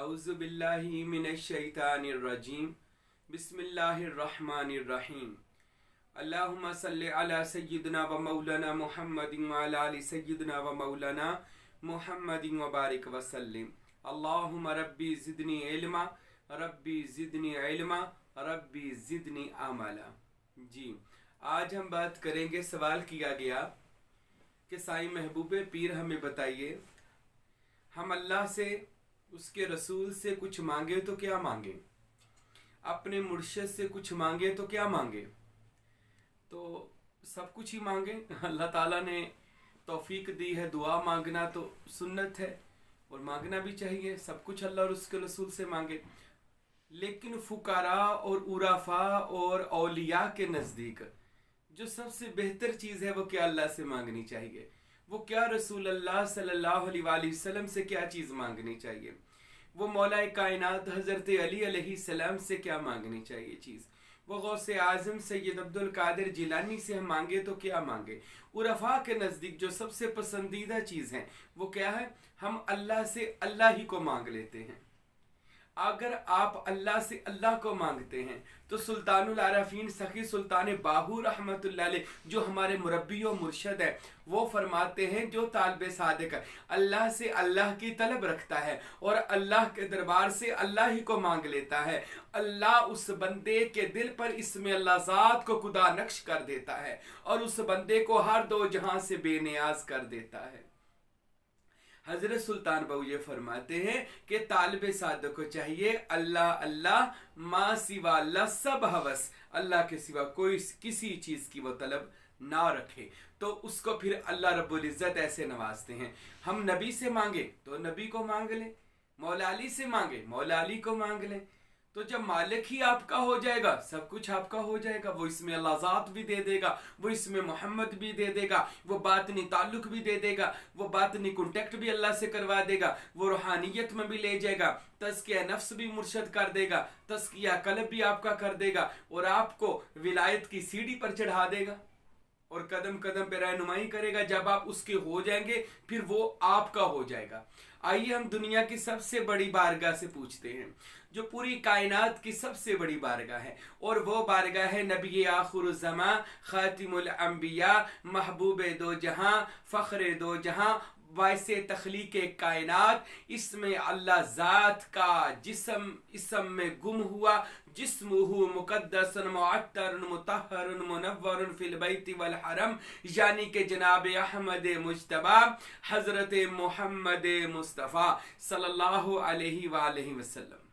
अऊज़ु बिल्लाहि मिनश शैतानिर रजीम बिस्मिल्लाहिर रहमानिर रहीम अल्लाहुम्मा सल्लि अला सय्यिदिना व मौलाना मुहम्मदिन व अला आलि सय्यिदिना व मौलाना मुहम्मदिन व बारिक व सल्लिम। अल्लाहुम्मा रब्बी ज़िदनी इल्मा, रब्बी ज़िदनी इल्मा, रब्बी ज़िदनी अमला। जी, आज हम बात करेंगे, सवाल किया गया कि साईं महबूब पीर हमें बताइए, हम अल्लाह से, उसके रसूल से कुछ मांगे तो क्या मांगे, अपने मुर्शिद से कुछ मांगे तो क्या मांगे। तो सब कुछ ही मांगे। अल्लाह ताला ने तौफीक दी है, दुआ मांगना तो सुन्नत है और मांगना भी चाहिए। सब कुछ अल्लाह और उसके रसूल से मांगे, लेकिन फुकारा और उराफा और औलिया के नज़दीक जो सबसे बेहतर चीज़ है वो क्या अल्लाह से मांगनी चाहिए, वो क्या रसूल अल्लाह सल्लल्लाहु अलैहि वसल्लम से क्या चीज़ मांगनी चाहिए, वो मौलाए कायनात हज़रत अली अलैहिस्सलाम से क्या मांगनी चाहिए चीज़, वो गौसे आज़म सैयद अब्दुल कादिर जिलानी से हम मांगे तो क्या मांगे। उरफा के नज़दीक जो सबसे पसंदीदा चीज़ है वो क्या है, हम अल्लाह से अल्लाह ही को मांग लेते हैं। अगर आप अल्लाह से अल्लाह को मांगते हैं तो सुल्तानुल आरफीन सखी सुल्तान बाहू रहमतुल्लाह अलैह जो हमारे मुरब्बी और मुर्शद है, वो फरमाते हैं जो तालिब सादिक अल्लाह से अल्लाह की तलब रखता है और अल्लाह के दरबार से अल्लाह ही को मांग लेता है, अल्लाह उस बंदे के दिल पर इसमें अल्लाह ज़ात को खुदा नक्श कर देता है और उस बंदे को हर दो जहां से बेनियाज कर देता है। हजरत सुल्तान बाबू ये फरमाते हैं कि तालिब सादक को चाहिए अल्लाह अल्लाह माँ सिवा अल्लाह सब हवस, अल्लाह के सिवा कोई किसी चीज़ की वो तलब ना रखे। तो उसको फिर अल्लाह रब्बुल इज़्ज़त ऐसे नवाजते हैं, हम नबी से मांगे तो नबी को मांग लें, मौला अली से मांगे मौला अली को मांग लें। तो जब मालिक ही आपका हो जाएगा सब कुछ आपका हो जाएगा। वो इसमें अल्लाह ज़ात भी दे देगा, वो इसमें मोहम्मद भी दे देगा, वो बातनी ताल्लुक भी दे देगा, वो बातनी कॉन्टेक्ट भी अल्लाह से करवा देगा, वो रूहानियत में भी ले जाएगा, तज़किया नफ्स भी मुर्शद कर देगा, तज़किया कल्ब भी आपका कर देगा और आपको विलायत की सीढ़ी पर चढ़ा देगा और कदम कदम पे रहनुमाई करेगा। जब आप उसके हो जाएंगे फिर वो आपका हो जाएगा। आइए हम दुनिया की सबसे बड़ी बारगाह से पूछते हैं, जो पूरी कायनात की सबसे बड़ी बारगाह है, और वो बारगाह है नबी आखिरुज़्ज़मां खातिमुल अंबिया महबूब दो जहां फ़ख्र दो जहां वाइसे तख्लीक कायनात। इसमें अल्लाह ज़ात का जिस्म इसम में गुम हुआ, जिस्मुहु मुक़द्दसन मुअत्तरन मुतहहरन मुनव्वरन फिल बैति वल हरम, यानी कि जनाब अहमद मुज्तबा हज़रत मोहम्मद मुस्तफ़ा सल्लल्लाहु अलैहि वसल्लम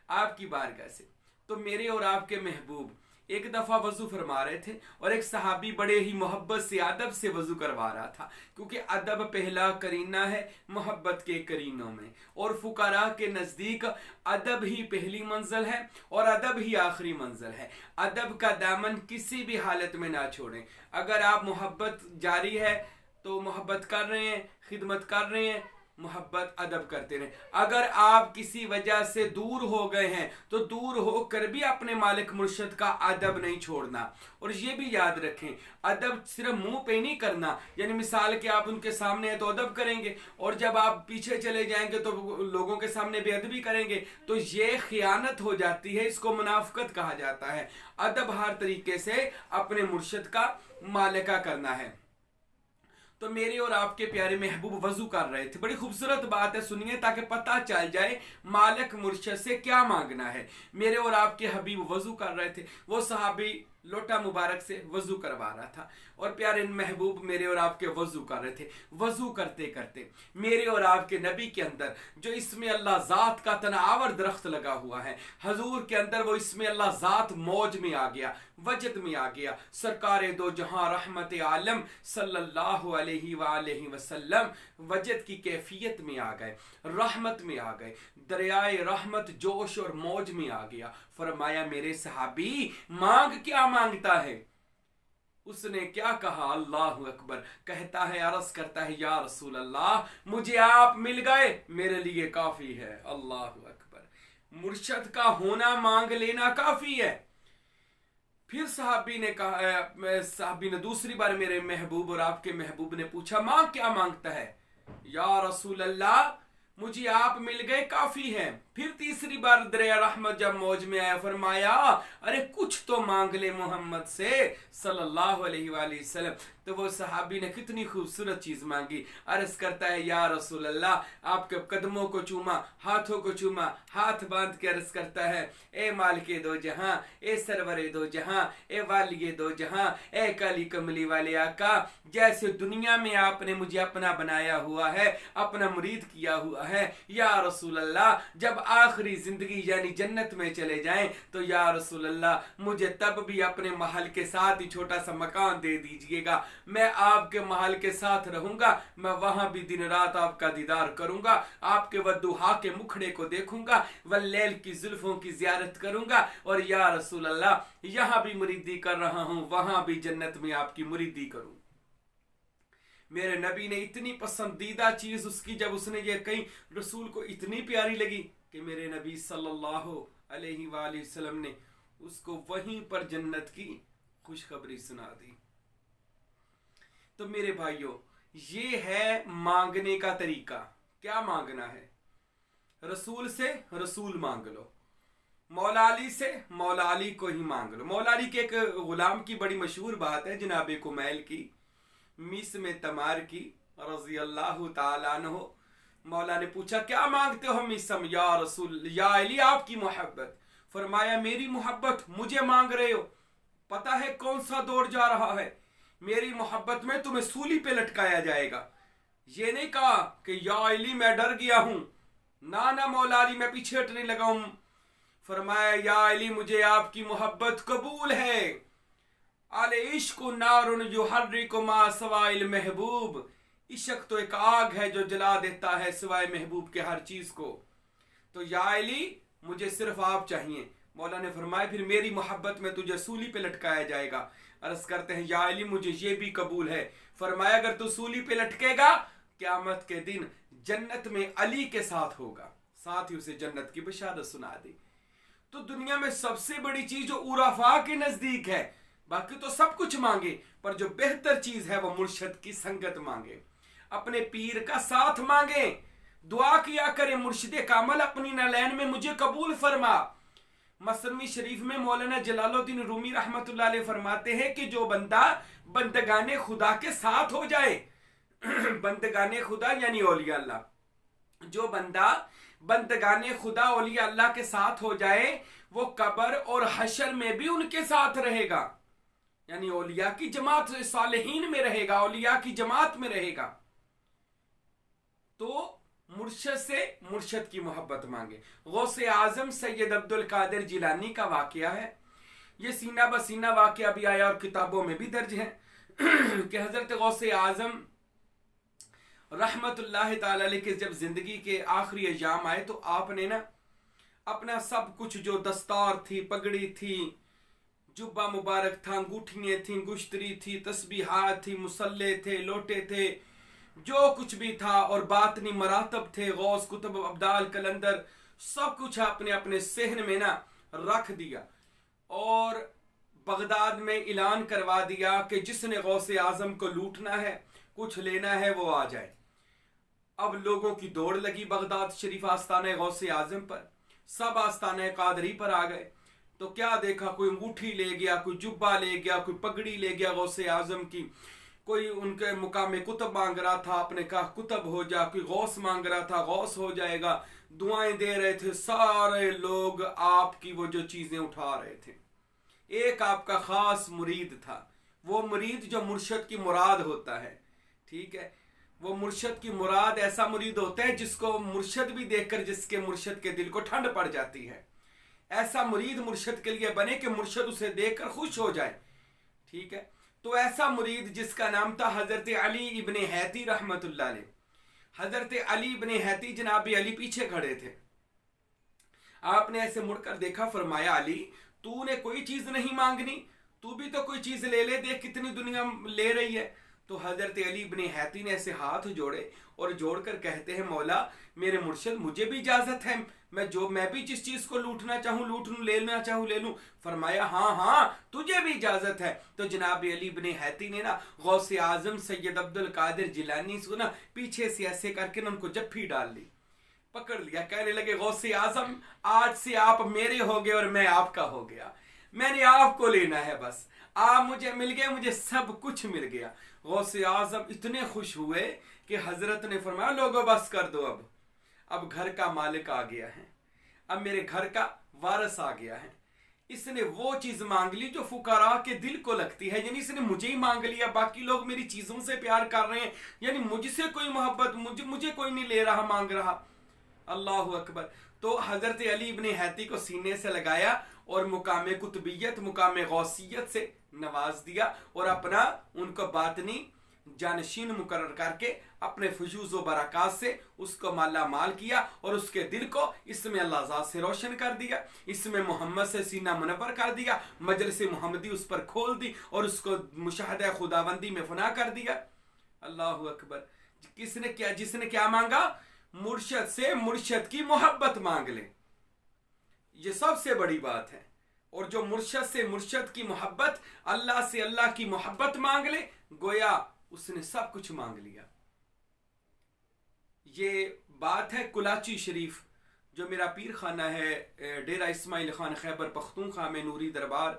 आपकी बारगाह से। तो मेरे और आपके महबूब एक दफ़ा वज़ू फरमा रहे थे और एक सहाबी बड़े ही मोहब्बत से अदब से वज़ू करवा रहा था, क्योंकि अदब पहला करीना है मोहब्बत के करीनों में, और फुकारा के नज़दीक अदब ही पहली मंजिल है और अदब ही आखिरी मंजिल है। अदब का दामन किसी भी हालत में ना छोड़ें। अगर आप मोहब्बत जारी है तो मोहब्बत कर रहे हैं, खिदमत कर रहे हैं, मोहब्बत अदब करते रहें। अगर आप किसी वजह से दूर हो गए हैं तो दूर होकर भी अपने मालिक मुर्शिद का अदब नहीं छोड़ना। और ये भी याद रखें, अदब सिर्फ मुंह पे नहीं करना, यानी मिसाल के आप उनके सामने हैं तो अदब करेंगे और जब आप पीछे चले जाएंगे तो लोगों के सामने बेअदबी करेंगे, तो ये खियानत हो जाती है, इसको मुनाफिकत कहा जाता है। अदब हर तरीके से अपने मुर्शिद का मालिका करना है। तो मेरे और आपके प्यारे महबूब वजू कर रहे थे। बड़ी खूबसूरत बात है, सुनिए ताकि पता चल जाए मालिक मुर्शिद से क्या मांगना है। मेरे और आपके हबीब वजू कर रहे थे, वो सहाबी लोटा मुबारक से वजू करवा रहा था और प्यारे महबूब मेरे और आपके वजू कर रहे थे। वजू करते करते मेरे और आपके नबी के अंदर जो इसमें अल्लाह ज़ात का तनावर दरख्त लगा हुआ है, हजूर के अंदर वो इसमें अल्लाह ज़ात मौज में आ गया, वजद में आ गया। सरकार दो जहां रहमत आलम सल्लल्लाहु अलैहि वसल्लम वजद की कैफियत में आ गए, रहमत में आ गए, दरियाए रहमत जोश और मौज में आ गया। फरमाया मेरे सहाबी मांग क्या मांगता है? उसने क्या कहा? अल्लाहु अकबर। कहता है, अर्ज करता है, या रसूल अल्लाह मुझे आप मिल गए, मेरे लिए काफी है। अल्लाहु अकबर। मुर्शद का होना मांग लेना काफी है। फिर साहबी ने कहा, साहबी ने दूसरी बार मेरे महबूब और आपके महबूब ने पूछा, मां क्या मांगता है? या रसूल अल्लाह मुझे आप मिल गए काफी है। फिर तीसरी बार दरिया रहमत जब मौज में आया, फरमाया अरे कुछ तो मांग ले मोहम्मद से सल्लल्लाहु अलैहि वसल्लम। तो वो सहाबी ने कितनी खूबसूरत चीज मांगी। अर्ज करता है या रसूल अल्लाह, आपके कदमों को चूमा, हाथों को चूमा, हाथ बांध के अर्ज करता है ए मालिके दो जहां, ए सरवरे दो जहां, ए वालिये दो जहां, ए काली कमली वाले आका, जैसे दुनिया में आपने मुझे अपना बनाया हुआ है, अपना मुरीद किया हुआ है, या रसूल अल्लाह जब आखिरी जिंदगी यानी जन्नत में चले जाएं तो या रसूल अल्लाह मुझे तब भी अपने महल के साथ ही छोटा सा मकान दे दीजिएगा। मैं आपके महल के साथ रहूंगा, मैं वहां भी दिन रात आपका दीदार करूंगा, आपके वद्दुहा के मुखड़े को देखूंगा, वल्लैल की जुल्फों की जियारत करूंगा, और या रसूल अल्लाह यहां भी मुरीदी कर रहा हूं, वहां भी जन्नत में आपकी मुरीदी करूं। मेरे नबी ने इतनी पसंदीदा चीज उसकी जब उसने ये कही, रसूल को इतनी प्यारी लगी कि मेरे नबी सल्लल्लाहु अलैहि वसल्लम ने उसको वहीं पर जन्नत की खुशखबरी सुना दी। तो मेरे भाइयों, ये है मांगने का तरीका। क्या मांगना है? रसूल से रसूल मांग लो, मौला अली से मौला अली को ही मांग लो। मौला अली के एक गुलाम की बड़ी मशहूर बात है, जनाब कुमैल की, मिस में तमार की रजी अल्लाह ताला अन्हु। मौला ने पूछा क्या मांगते हो मिसम? या रसूल, या अली आपकी मोहब्बत। फरमाया मेरी मोहब्बत मुझे मांग रहे हो? पता है कौन सा दौर जा रहा है? मेरी मोहब्बत में तुम्हें सूली पे लटकाया जाएगा। ये नहीं कहा कि या अली मैं डर गया हूं, ना ना मौला अली मैं पीछे हटने लगा हूं। फरमाया या अली मुझे आपकी मोहब्बत कबूल है। अल इश्क नारुन युहर्रिकु मा सवाइल महबूब, इश्क तो एक आग है जो जला देता है सिवाय महबूब के हर चीज को। तो या अली मुझे सिर्फ आप चाहिए। मौला ने फरमाया फिर मेरी मोहब्बत में तुझे सूली पे लटकाया जाएगा। अर्ज करते हैं या अली मुझे ये भी कबूल है। फरमाया अगर तू सूली पे लटकेगा क़यामत के दिन जन्नत में अली के साथ होगा। साथ ही उसे जन्नत की बशारत सुना दी। तो दुनिया में सबसे बड़ी चीज जो उराफा के नजदीक है, बाकी तो सब कुछ मांगे, पर जो बेहतर चीज है वो मुर्शद की संगत मांगे, अपने पीर का साथ मांगे, दुआ किया करे मुर्शिद कामल अपनी नलैन में मुझे कबूल फरमा। मसनवी शरीफ में मौलाना जलालुद्दीन रूमी रहमतुल्लाह अलैह फरमाते हैं कि जो बंदा बंदगाने खुदा के साथ हो जाए, बंदगाने खुदा यानी औलिया अल्लाह, जो बंदा बंदगाने खुदा औलिया अल्लाह के साथ हो जाए वो कब्र और हशर में भी उनके साथ रहेगा, यानी औलिया की जमात सालेहीन में रहेगा, औलिया की जमात में रहेगा। तो मुर्शद से मुर्शद की मोहब्बत मांगे। गौसे आजम सैयद अब्दुल कादिर जिलानी का वाकया है। ये सीना बसीना वाकया भी आया और किताबों में भी दर्ज है कि हजरत गौसे आजम रहमतुल्लाह ताला अलैह के जब जिंदगी के आखिरी अय्याम आए तो आपने ना अपना सब कुछ, जो दस्तार थी, पगड़ी थी, जुब्बा मुबारक था, अंगूठियां थी, गुश्तरी थी, तस्बीहात थी, मुसल्ले थे, लोटे थे, जो कुछ भी था, और बातनी मरातब थे, गौस कुतुब अब्दाल कलंदर, सब कुछ आपने अपने सहन में ना रख दिया और बगदाद में ऐलान करवा दिया कि जिसने गौसे आजम को लूटना है, कुछ लेना है, वो आ जाए। अब लोगों की दौड़ लगी बगदाद शरीफ आस्ताने गौसे आजम पर, सब आस्ताने कादरी पर आ गए। तो क्या देखा, कोई अंगूठी ले गया, कोई जुब्बा ले गया, कोई पगड़ी ले गया गौसे आजम की, कोई उनके मुकाम में कुतब मांग रहा था, आपने कहा कुतब हो जा, कोई गौस मांग रहा था, गौस हो जाएगा, दुआएं दे रहे थे। सारे लोग आपकी वो जो चीजें उठा रहे थे। एक आपका खास मुरीद था, वो मुरीद जो मुर्शद की मुराद होता है, ठीक है, वो मुर्शद की मुराद ऐसा मुरीद होता है जिसको मुर्शद भी देखकर जिसके मुर्शद के दिल को ठंड पड़ जाती है। ऐसा मुरीद मुर्शद के लिए बने कि मुर्शद उसे देखकर खुश हो जाए, ठीक है। तो ऐसा मुरीद जिसका नाम था हजरत अली इब्ने हैती रहमतुल्लाह अलैह। हजरत अली इब्ने हैती जनाब अली पीछे खड़े थे। आपने ऐसे मुड़कर देखा, फरमाया अली तूने कोई चीज नहीं मांगनी, तू भी तो कोई चीज ले ले, देख कितनी दुनिया ले रही है। तो हजरत अली इब्ने हैती ने ऐसे हाथ जोड़े और जोड़कर कहते हैं मौला मेरे मुर्शिद मुझे भी इजाजत है, मैं भी जिस चीज को लूटना चाहूं लूट लूं, लेना चाहूं ले लूं। फरमाया हाँ हाँ तुझे भी इजाजत है। तो जनाब अली इब्ने हैती ने ना गौसे आजम सैयद अब्दुल कादिर जिलानी को ना पीछे से ऐसे करके ना उनको जफ्फी डाल ली। پکڑ لیا. کہنے لگے غوث اعظم آج سے آپ میرے ہو گئے اور میں آپ کا ہو گیا, میں نے آپ کو لینا ہے, بس آپ مجھے مل گئے, مجھے سب کچھ مل گیا. غوث اعظم اتنے خوش ہوئے کہ حضرت نے فرمایا لوگوں بس کر دو, اب گھر کا مالک آ گیا ہے, اب میرے گھر کا وارث آ گیا ہے. اس نے وہ چیز مانگ لی جو فقراء کے دل کو لگتی ہے, یعنی اس نے مجھے ہی مانگ لیا, باقی لوگ میری چیزوں سے پیار کر رہے ہیں, یعنی مجھ سے کوئی محبت مجھے کوئی نہیں لے رہا, مانگ رہا. اللہ اکبر. تو حضرت علی ابن حیتی کو سینے سے لگایا اور مقام قطبیت, مقام غوثیت سے نواز دیا, اور اپنا ان کو باطنی جانشین مقرر کر کے اپنے فیوز و برکات سے اس کو مالا مال کیا, اور اس کے دل کو اس میں اللہ ذات سے روشن کر دیا, اس میں محمد سے سینہ منور کر دیا, مجلس محمدی اس پر کھول دی, اور اس کو مشاہدہ خداوندی میں فنا کر دیا. اللہ اکبر. جس نے کیا مانگا؟ مرشد سے مرشد کی محبت مانگ لے, یہ سب سے بڑی بات ہے. اور جو مرشد سے مرشد کی محبت, اللہ سے اللہ کی محبت مانگ لے, گویا اس نے سب کچھ مانگ لیا. یہ بات ہے کلاچی شریف, جو میرا پیر خانہ ہے ڈیرہ اسماعیل خان خیبر پختونخوا میں نوری دربار.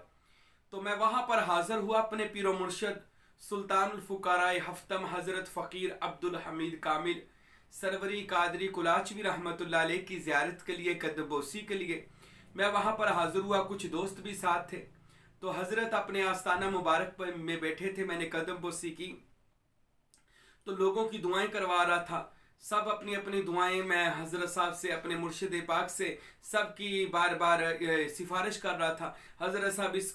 تو میں وہاں پر حاضر ہوا اپنے پیر و مرشد سلطان الفقراء ہفتم حضرت فقیر عبدالحمید کامل سروری قادری کلاچوی رحمۃ اللہ علیہ کی زیارت کے لیے, قدم بوسی کے لیے. میں وہاں پر حاضر ہوا, کچھ دوست بھی ساتھ تھے. تو حضرت اپنے آستانہ مبارک میں بیٹھے تھے, میں نے قدم بوسی کی تو لوگوں کی دعائیں کروا رہا تھا. سب اپنی اپنی دعائیں میں حضرت صاحب سے, اپنے مرشد پاک سے سب کی بار بار سفارش کر رہا تھا. حضرت صاحب اس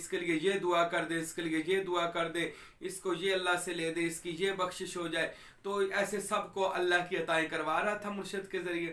کے لیے یہ دعا کر دے, اس کے لیے یہ دعا کر دے, اس کو یہ اللہ سے لے دے, اس کی یہ بخشش ہو جائے. تو ایسے سب کو اللہ کی عطائیں کروا رہا تھا مرشد کے ذریعے.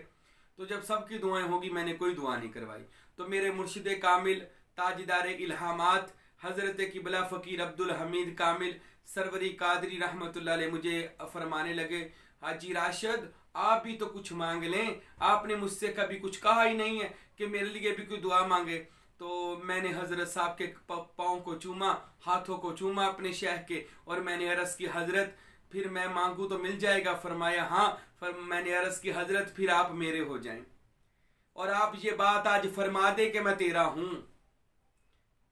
تو جب سب کی دعائیں ہوگی, میں نے کوئی دعا نہیں کروائی. تو میرے مرشد کامل تاجدار الہامات حضرت قبلہ فقیر عبدالحمید کامل سروری قادری رحمۃ اللہ علیہ مجھے فرمانے لگے, حاجی راشد آپ بھی تو کچھ مانگ لیں, آپ نے مجھ سے کبھی کچھ کہا ہی نہیں ہے کہ میرے لیے بھی کوئی دعا مانگے. تو میں نے حضرت صاحب کے پاؤں کو چوما, ہاتھوں کو چوما اپنے شیخ کے, اور میں نے عرض کی حضرت پھر میں مانگوں تو مل جائے گا؟ فرمایا ہاں. میں نے عرض کی حضرت پھر آپ میرے ہو جائیں, اور آپ یہ بات آج فرما دے کہ میں تیرا ہوں.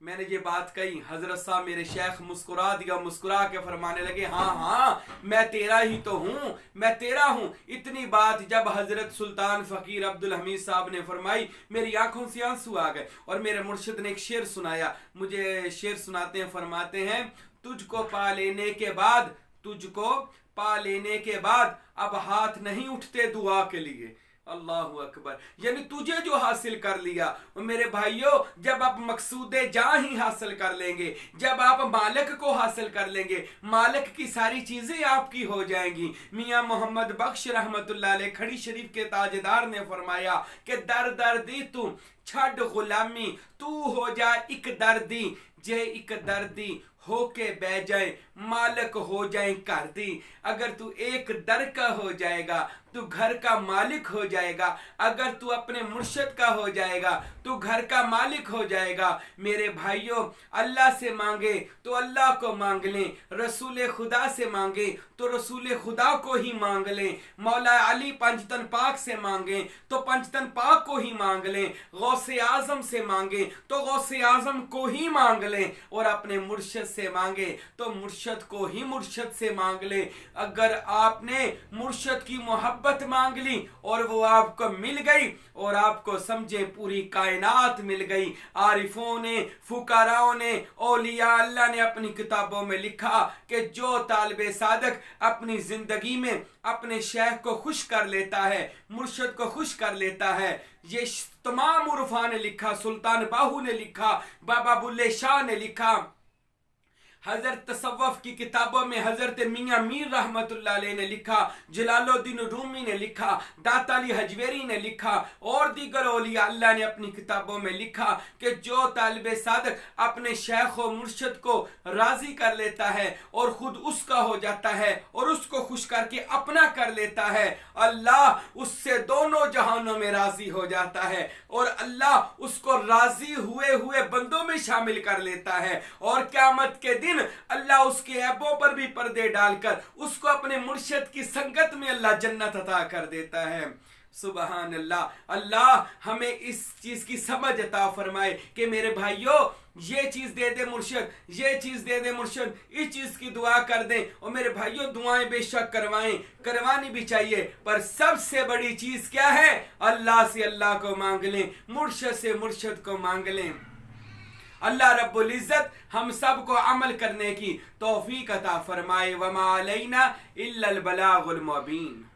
میں نے یہ بات کہی, حضرت صاحب میرے شیخ مسکرا دیا, مسکرا کے فرمانے لگے ہاں میں تیرا ہی تو ہوں, میں تیرا ہوں. اتنی بات جب حضرت سلطان فقیر عبدالحمید صاحب نے فرمائی, میری آنکھوں سے آنسو آ گئے. اور میرے مرشد نے ایک شعر سنایا, مجھے شعر سناتے ہیں, فرماتے ہیں تجھ کو پا لینے کے بعد اب ہاتھ نہیں اٹھتے دعا کے لیے. اللہ اکبر. یعنی تجھے جو حاصل کر لیا میرے بھائیوں, جب آپ مقصود جاں ہی حاصل کر لیں گے, جب آپ مالک کو حاصل کر لیں گے, مالک کی ساری چیزیں آپ کی ہو جائیں گی. میاں محمد بخش رحمت اللہ علیہ کھڑی شریف کے تاجدار نے فرمایا کہ دردی تو چھڈ غلامی, تو ہو جا ایک دردی, جے ایک دردی ہو کے بہ جائے مالک ہو جائیں کر دی. اگر تو ایک در کا ہو جائے گا تو گھر کا مالک ہو جائے گا, اگر تو اپنے مرشد کا ہو جائے گا تو گھر کا مالک ہو جائے گا. میرے بھائیوں, اللہ سے مانگے تو اللہ کو مانگ لیں, رسول خدا سے مانگے تو رسول خدا کو ہی مانگ لیں, مولا علی پنجتن پاک سے مانگیں تو پنجتن پاک کو ہی مانگ لیں, غوث اعظم سے مانگیں تو غوث اعظم کو ہی مانگ لیں, اور اپنے مرشد سے مانگے تو مرشد کو ہی مرشد سے مانگ لیں. اگر آپ نے مرشد کی محبت مانگ لی اور وہ آپ کو مل گئی, اور آپ کو سمجھے پوری کائنات مل گئی. عارفوں نے, فقراؤں نے, اولیاء اللہ نے اپنی کتابوں میں لکھا کہ جو طالب صادق اپنی زندگی میں اپنے شیخ کو خوش کر لیتا ہے, مرشد کو خوش کر لیتا ہے, یہ تمام عرفاء نے لکھا, سلطان باہو نے لکھا, بابا بلے شاہ نے لکھا, حضرت تصوف کی کتابوں میں حضرت میاں میر رحمت اللہ علیہ نے لکھا, جلال الدین رومی نے لکھا, داتا علی حجویری نے لکھا, اور دیگر اولیاء اللہ نے اپنی کتابوں میں لکھا کہ جو طالب صادق اپنے شیخ و مرشد کو راضی کر لیتا ہے اور خود اس کا ہو جاتا ہے اور اس کو خوش کر کے اپنا کر لیتا ہے, اللہ اس سے دونوں جہانوں میں راضی ہو جاتا ہے, اور اللہ اس کو راضی ہوئے بندوں میں شامل کر لیتا ہے. اور قیامت کے دن لیکن اللہ اس کے عیبوں پر بھی پردے ڈال کر اس کو اپنے مرشد کی سنگت میں اللہ جنت عطا کر دیتا ہے۔ سبحان اللہ۔ اللہ ہمیں اس چیز کی سمجھ عطا فرمائے کہ میرے بھائیوں یہ چیز دے دے مرشد، یہ چیز دے دے مرشد، اس چیز کی دعا کر دیں۔ اور میرے بھائیوں دعائیں بے شک کروائیں، کروانی بھی چاہیے، پر سب سے بڑی چیز کیا ہے؟ اللہ سے اللہ کو مانگ لیں، مرشد سے مرشد کو مانگ لیں۔ اللہ رب العزت ہم سب کو عمل کرنے کی توفیق عطا فرمائے۔ وما علینا الا البلاغ المبین۔